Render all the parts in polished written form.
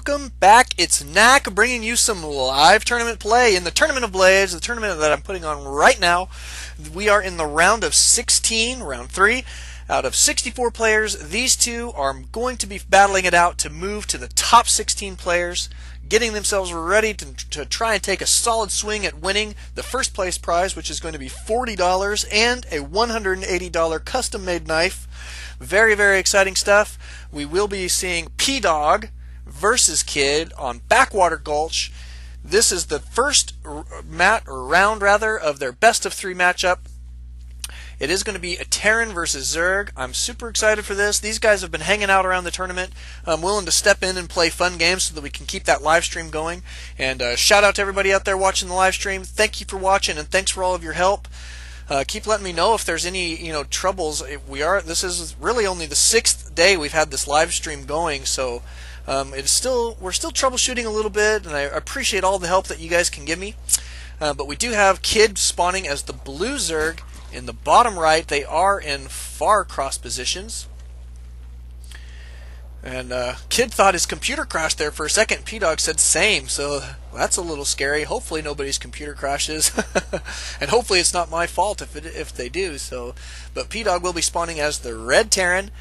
welcome back. It's Knack bringing you some live tournament play in the Tournament of Blades, the tournament that I'm putting on right now. We are in the round of 16, round 3. Out of 64 players, these two are going to be battling it out to move to the top 16 players, getting themselves ready to try and take a solid swing at winning the first place prize, which is going to be $40 and a $180 custom-made knife. Very, very exciting stuff. We will be seeing Pdawg Vs Kid on Backwater Gulch. This is the first round of their best of 3 matchup. It is going to be a Terran versus Zerg. I'm super excited for this. These guys have been hanging out around the tournament. I'm willing to step in and play fun games so that we can keep that live stream going. And shout out to everybody out there watching the live stream. Thank you for watching and thanks for all of your help. Keep letting me know if there's any troubles. This is really only the 6th day we've had this live stream going, so we're still troubleshooting a little bit, and I appreciate all the help that you guys can give me. But we do have Kid spawning as the blue Zerg in the bottom right. They are in far cross positions. And Kid thought his computer crashed there for a second. Pdawg said same, so that's a little scary. Hopefully nobody's computer crashes, and hopefully it's not my fault if they do. So, but Pdawg will be spawning as the red Terran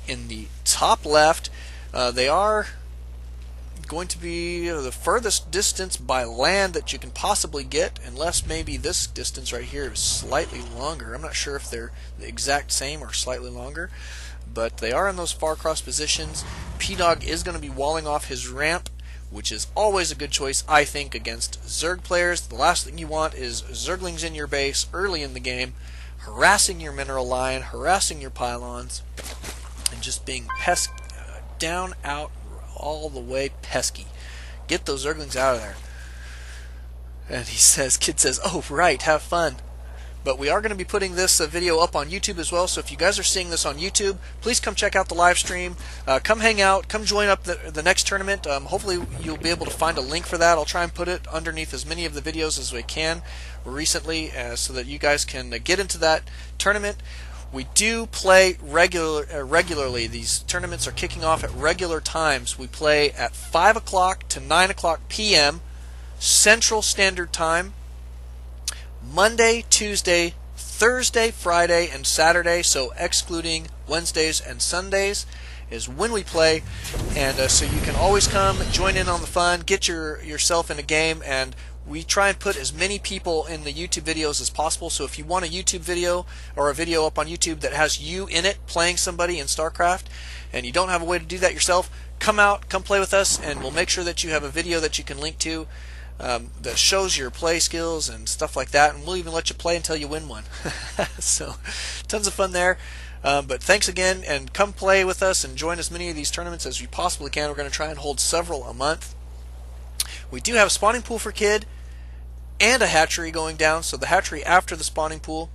in the top left. They are going to be the furthest distance by land that you can possibly get, unless maybe this distance right here is slightly longer. I'm not sure if they're the exact same or slightly longer. But they are in those far cross positions. Pdawg is going to be walling off his ramp, which is always a good choice, I think, against Zerg players. The last thing you want is Zerglings in your base early in the game, harassing your mineral line, harassing your pylons, and just being down, out, all the way pesky. Get those Zerglings out of there. And Kid says, oh right, have fun. But we are going to be putting this video up on YouTube as well, so if you guys are seeing this on YouTube, please come check out the live stream. Come hang out, come join up the next tournament. Hopefully you'll be able to find a link for that. I'll try and put it underneath as many of the videos as we can recently, so that you guys can get into that tournament. We do play regularly. These tournaments are kicking off at regular times. We play at 5 o'clock to 9 o'clock p.m. Central Standard Time. Monday, Tuesday, Thursday, Friday, and Saturday, so excluding Wednesdays and Sundays, is when we play. And so you can always come and join in on the fun, get yourself in a game, and we try and put as many people in the YouTube videos as possible. So if you want a YouTube video or a video up on YouTube that has you in it playing somebody in StarCraft, and you don't have a way to do that yourself, come out, come play with us, and we'll make sure that you have a video that you can link to that shows your play skills and stuff like that, and we'll even let you play until you win one. So tons of fun there. But thanks again, and come play with us and join as many of these tournaments as you possibly can. We're going to try and hold several a month. We do have a spawning pool for Kid and a hatchery going down, so the hatchery after the spawning pool.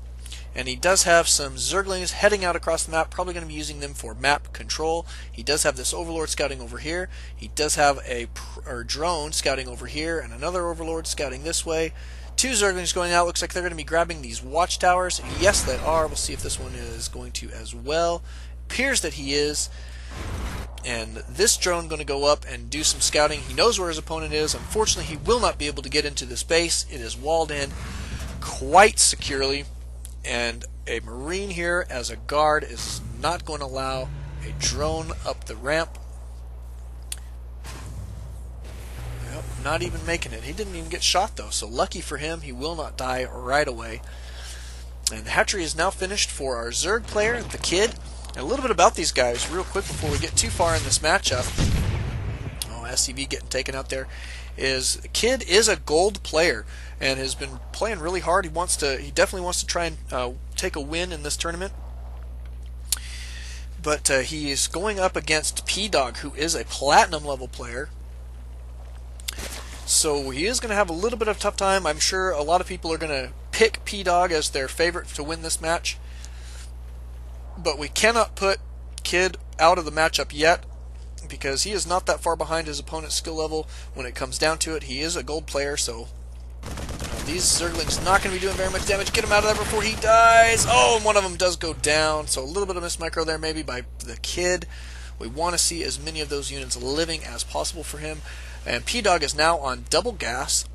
And he does have some Zerglings heading out across the map, probably going to be using them for map control. He does have this Overlord scouting over here. He does have a drone scouting over here, and another Overlord scouting this way. 2 Zerglings going out. Looks like they're going to be grabbing these watchtowers. Yes, they are. We'll see if this one is going to as well. Appears that he is. And this drone going to go up and do some scouting. He knows where his opponent is. Unfortunately, he will not be able to get into this base. It is walled in quite securely. And a Marine here as a guard is not going to allow a drone up the ramp. Yep, not even making it. He didn't even get shot though, so lucky for him, he will not die right away. And the hatchery is now finished for our Zerg player, the Kid. And a little bit about these guys real quick before we get too far in this matchup. Oh, SCV getting taken out there. Kid is a gold player and has been playing really hard. He definitely wants to try and take a win in this tournament. But he is going up against Pdawg, who is a platinum level player. So he is going to have a little bit of a tough time. I'm sure a lot of people are going to pick Pdawg as their favorite to win this match. But we cannot put Kid out of the matchup yet, because he is not that far behind his opponent's skill level when it comes down to it. He is a gold player, so these Zerglings not going to be doing very much damage. Get him out of there before he dies. Oh, and one of them does go down, so a little bit of miss micro there maybe by the Kid. We want to see as many of those units living as possible for him. And Pdawg is now on double gas,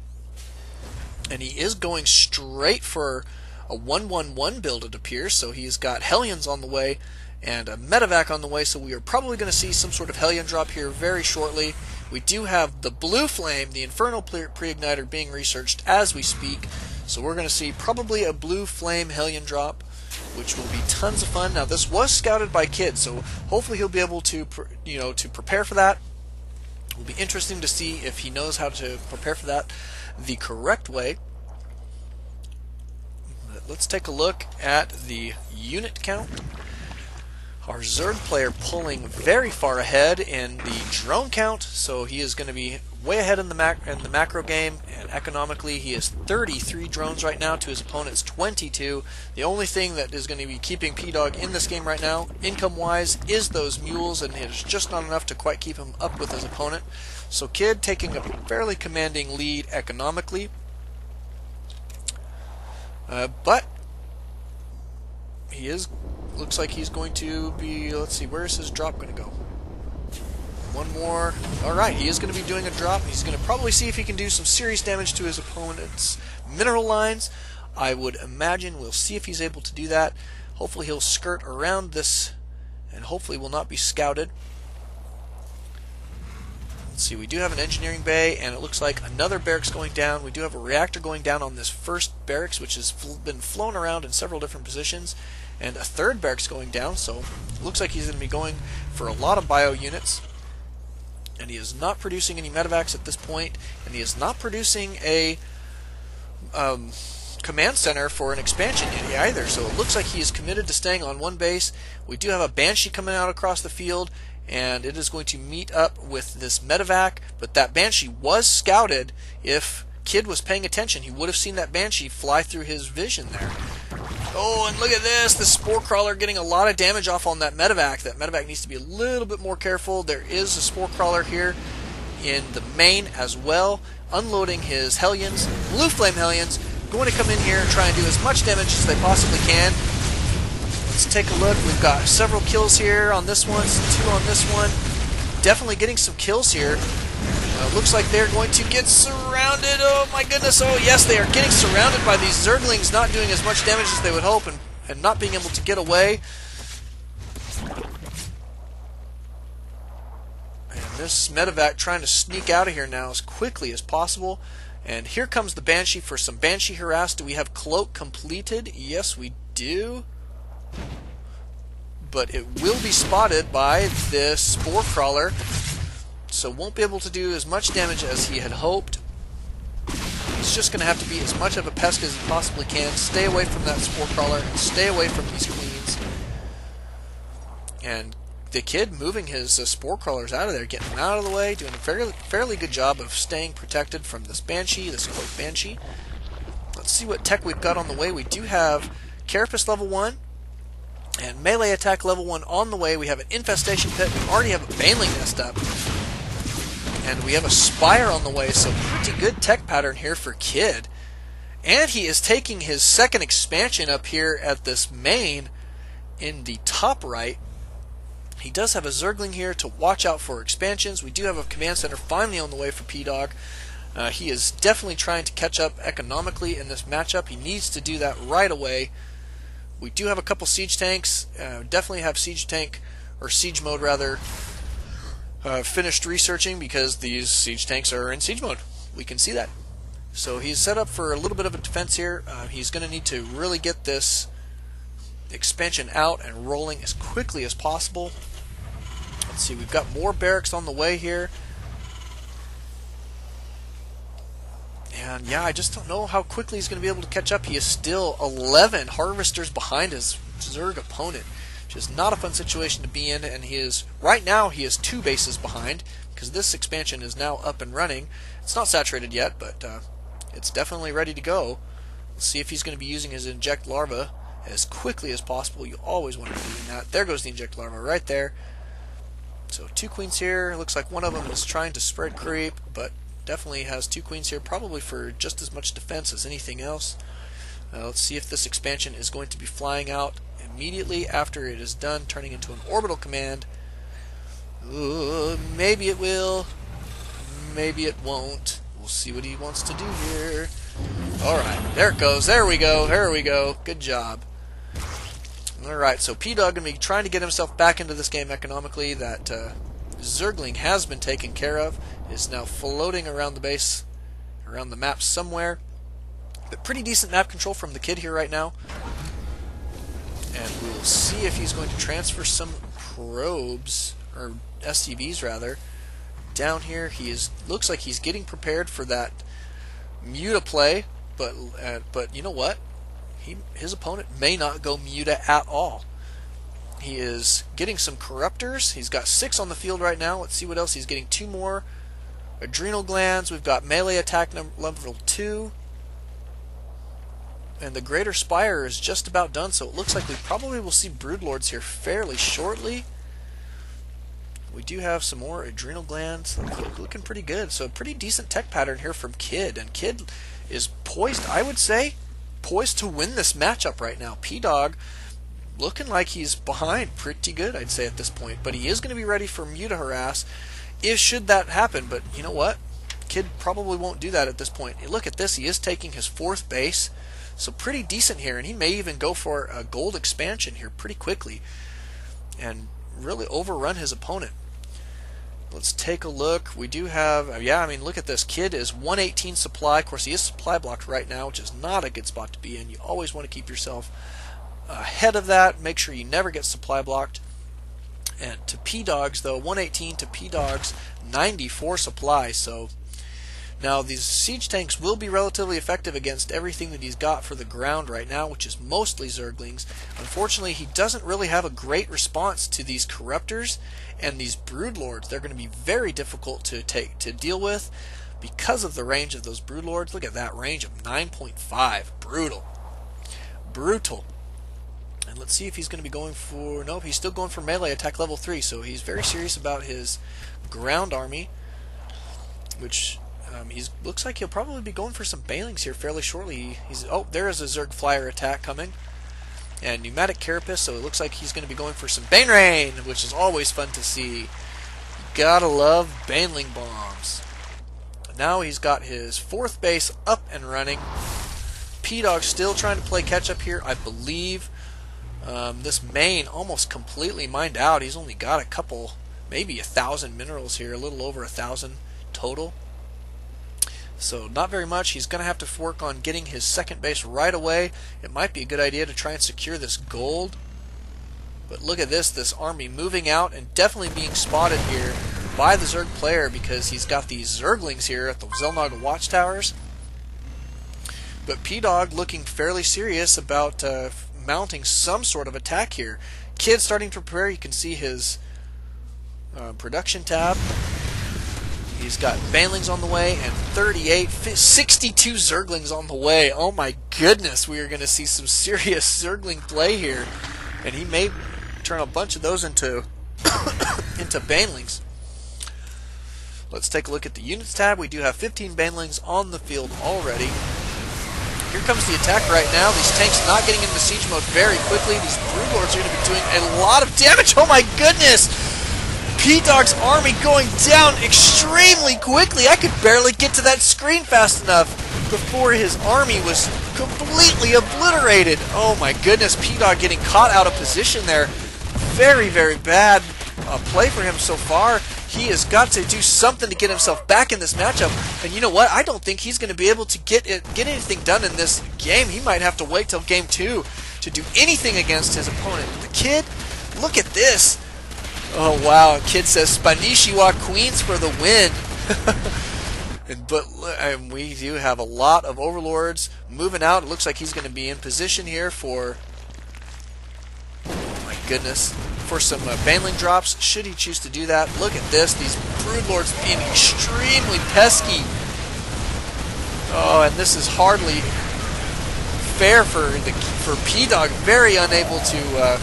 and he is going straight for a 1-1-1 build, it appears. So he's got Hellions on the way and a Medevac on the way, so we are probably going to see some sort of Hellion drop here very shortly. We do have the Blue Flame, the Infernal Pre-Igniter, being researched as we speak, so we're going to see probably a Blue Flame Hellion drop, which will be tons of fun. Now, this was scouted by Kid, so hopefully he'll be able to, to prepare for that. It will be interesting to see if he knows how to prepare for that the correct way. But let's take a look at the unit count. Our Zerg player pulling very far ahead in the drone count, so he is going to be way ahead in the macro game, and economically he is 33 drones right now to his opponent's 22. The only thing that is going to be keeping Pdawg in this game right now, income-wise, is those mules, and it is just not enough to quite keep him up with his opponent. So Kid taking a fairly commanding lead economically, but he is. Looks like he's going to be, let's see, where is his drop going to go? One more. Alright, he is going to be doing a drop. He's going to probably see if he can do some serious damage to his opponent's mineral lines. I would imagine we'll see if he's able to do that. Hopefully he'll skirt around this and hopefully will not be scouted. Let's see, we do have an engineering bay, and it looks like another barracks going down. We do have a reactor going down on this first barracks, which has been flown around in several different positions. And a third barracks going down, so it looks like he's going to be going for a lot of bio units. And he is not producing any medevacs at this point, and he is not producing a command center for an expansion unit either. So it looks like he is committed to staying on one base. We do have a Banshee coming out across the field, and it is going to meet up with this medevac, but that Banshee was scouted. If Kid was paying attention, he would have seen that Banshee fly through his vision there. Oh, and look at this, the Spore Crawler getting a lot of damage off on that medevac. That medevac needs to be a little bit more careful. There is a Spore Crawler here in the main as well, unloading his Hellions, Blue Flame Hellions, going to come in here and try and do as much damage as they possibly can. Let's take a look. We've got several kills here on this one, 2 on this one. Definitely getting some kills here. Looks like they're going to get surrounded. Oh my goodness. Oh yes, they are getting surrounded by these Zerglings, not doing as much damage as they would hope, and not being able to get away. And this medevac trying to sneak out of here now as quickly as possible. And here comes the Banshee for some Banshee harass. Do we have cloak completed? Yes, we do. But it will be spotted by this Spore Crawler, so won't be able to do as much damage as he had hoped. He's just going to have to be as much of a pest as he possibly can. Stay away from that Spore Crawler and stay away from these Queens. And the Kid moving his Spore Crawlers out of there, getting them out of the way, doing a fairly good job of staying protected from this Banshee, this Cloak Banshee. Let's see what tech we've got on the way. We do have Carapace level 1 and melee attack level 1 on the way. We have an Infestation Pit. We already have a Baneling Nest up. And we have a Spire on the way, so pretty good tech pattern here for Kid. And he is taking his second expansion up here at this main in the top right. He does have a Zergling here to watch out for expansions. We do have a command center finally on the way for Pdawg. He is definitely trying to catch up economically in this matchup. He needs to do that right away. We do have a couple siege tanks. Definitely have siege tank, or siege mode rather, finished researching, because these siege tanks are in siege mode. We can see that. So he's set up for a little bit of a defense here. He's going to need to really get this expansion out and rolling as quickly as possible. Let's see, we've got more barracks on the way here. And yeah, I just don't know how quickly he's going to be able to catch up. He is still 11 harvesters behind his Zerg opponent, which is not a fun situation to be in. And he is, right now, he is 2 bases behind, because this expansion is now up and running. It's not saturated yet, but it's definitely ready to go. Let's see if he's going to be using his Inject Larva as quickly as possible. You always want to be doing that. There goes the Inject Larva right there. So 2 queens here. Looks like one of them is trying to spread creep, but definitely has 2 queens here, probably for just as much defense as anything else. Let's see if this expansion is going to be flying out immediately after it is done, turning into an orbital command. Maybe it will. Maybe it won't. We'll see what he wants to do here. Alright, there it goes. There we go. There we go. Good job. Alright, so Pdawg going to be trying to get himself back into this game economically. That Zergling has been taken care of. Is now floating around the base, around the map somewhere. But pretty decent map control from the kid here right now. And we'll see if he's going to transfer some probes, or SCVs rather, down here. He looks like he's getting prepared for that Muta play, but you know what? His opponent may not go Muta at all. He is getting some corruptors. He's got 6 on the field right now. Let's see what else. He's getting 2 more adrenal glands. We've got melee attack level 2. And the Greater Spire is just about done, so it looks like we probably will see Broodlords here fairly shortly. We do have some more adrenal glands. Looking pretty good. So a pretty decent tech pattern here from Kid. And Kid is poised, I would say, poised to win this matchup right now. Pdawg looking like he's behind pretty good, I'd say, at this point. But he is going to be ready for Muta harass if should that happen. But you know what? Kid probably won't do that at this point. Look at this. He is taking his 4th base. So pretty decent here. And he may even go for a gold expansion here pretty quickly. And really overrun his opponent. Let's take a look. We do have, yeah, I mean, look at this. Kid is 118 supply. Of course, he is supply blocked right now, which is not a good spot to be in. You always want to keep yourself ahead of that. Make sure you never get supply blocked. And to Pdawg's, though, 118 to Pdawg's 94 supply. So now these siege tanks will be relatively effective against everything that he's got for the ground right now, which is mostly Zerglings. Unfortunately, he doesn't really have a great response to these corruptors and these Broodlords. They're going to be very difficult to deal with because of the range of those Broodlords. Look at that range of 9.5. Brutal. And let's see if he's going to be going for... Nope, he's still going for melee attack level 3, so he's very serious about his ground army, which looks like he'll probably be going for some Banelings here fairly shortly. Oh, there is a Zerg Flyer attack coming. And Pneumatic Carapace, so it looks like he's going to be going for some Bane Rain, which is always fun to see. Gotta love Baneling bombs. Now he's got his 4th base up and running. Pdawg still trying to play catch up here, I believe. This main almost completely mined out. He's only got a couple, maybe 1,000 minerals here, a little over 1,000 total. So not very much. He's going to have to work on getting his 2nd base right away. It might be a good idea to try and secure this gold. But look at this army moving out and definitely being spotted here by the Zerg player because he's got these Zerglings here at the Zelnaga watchtowers. But Pdawg looking fairly serious about mounting some sort of attack here. Kid starting to prepare. You can see his production tab. He's got Banelings on the way and 62 Zerglings on the way. Oh my goodness, we are going to see some serious Zergling play here. And he may turn a bunch of those into Banelings. Let's take a look at the units tab. We do have 15 Banelings on the field already. Here comes the attack right now. These tanks not getting into siege mode very quickly. These Broodlords are going to be doing a lot of damage. Oh my goodness! Pdawg's army going down extremely quickly. I could barely get to that screen fast enough before his army was completely obliterated. Oh my goodness, Pdawg getting caught out of position there. Very, very bad play for him so far. He has got to do something to get himself back in this matchup. And you know what? I don't think he's going to be able to get anything done in this game. He might have to wait till game 2 to do anything against his opponent. The Kid, look at this. Oh wow, Kid says Spanishiwa Queens for the win. But we do have a lot of Overlords moving out. It looks like he's going to be in position here for, oh my goodness, for some Baneling drops, should he choose to do that. Look at this, these Broodlords being extremely pesky. Oh, and this is hardly fair for Pdawg. Very unable to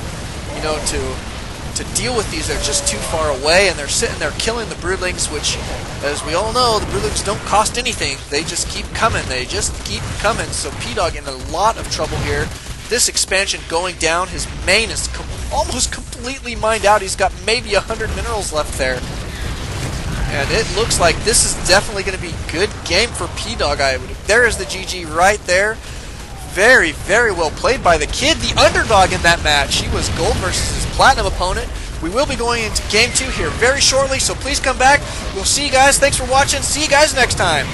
deal with these. They're just too far away, and they're sitting there killing the Broodlings, which, as we all know, the Broodlings don't cost anything. They just keep coming. They just keep coming. So Pdawg in a lot of trouble here. This expansion going down. His main is almost completely completely mined out. He's got maybe 100 minerals left there. And it looks like this is definitely going to be a good game for Pdawg. There is the GG right there. Very, very well played by the kid, the underdog in that match. He was gold versus his platinum opponent. We will be going into game 2 here very shortly, so please come back. We'll see you guys. Thanks for watching. See you guys next time.